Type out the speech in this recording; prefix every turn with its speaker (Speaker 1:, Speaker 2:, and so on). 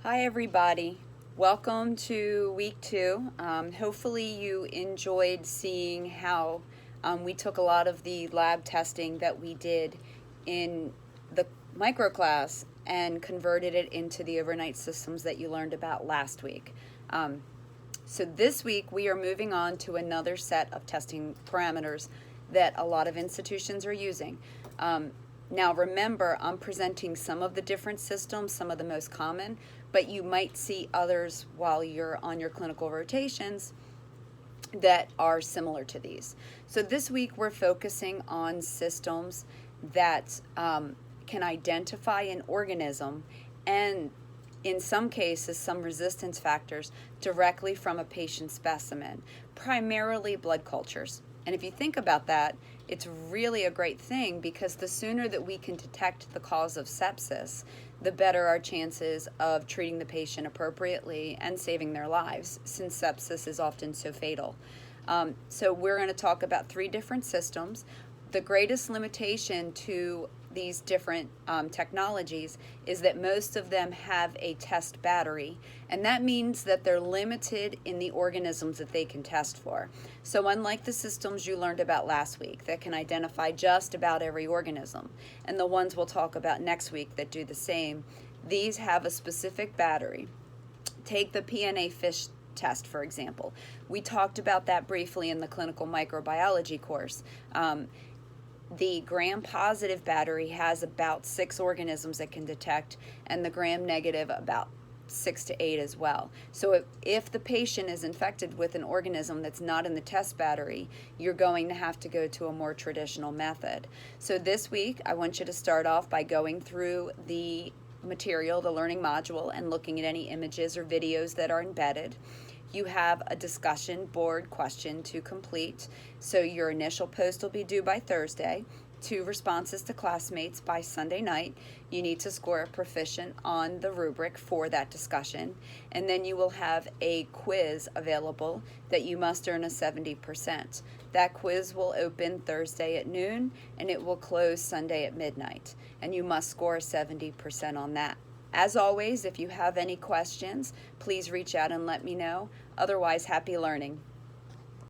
Speaker 1: Hi everybody, welcome to week 2. Hopefully you enjoyed seeing how we took a lot of the lab testing that we did in the micro class and converted it into the overnight systems that you learned about last week. So this week we are moving on to another set of testing parameters that a lot of institutions are using. Now remember, I'm presenting some of the different systems, some of the most common, but you might see others while you're on your clinical rotations that are similar to these. So this week we're focusing on systems that can identify an organism and in some cases some resistance factors directly from a patient specimen, primarily blood cultures. And if you think about that, it's really a great thing because the sooner that we can detect the cause of sepsis, the better our chances of treating the patient appropriately and saving their lives, since sepsis is often so fatal. So we're going to talk about 3 different systems. The greatest limitation to these different technologies is that most of them have a test battery, and that means that they're limited in the organisms that they can test for. So unlike the systems you learned about last week that can identify just about every organism, and the ones we'll talk about next week that do the same, these have a specific battery. Take the PNA fish test, for example. We talked about that briefly in the clinical microbiology course. The gram-positive battery has about 6 organisms it can detect, and the gram-negative about 6 to 8 as well. So if the patient is infected with an organism that's not in the test battery, you're going to have to go to a more traditional method. So this week, I want you to start off by going through the material, the learning module, and looking at any images or videos that are embedded. You have a discussion board question to complete. So your initial post will be due by Thursday. 2 responses to classmates by Sunday night. You need to score a proficient on the rubric for that discussion. And then you will have a quiz available that you must earn a 70%. That quiz will open Thursday at noon and it will close Sunday at midnight. And you must score 70% on that. As always, if you have any questions, please reach out and let me know. Otherwise, happy learning.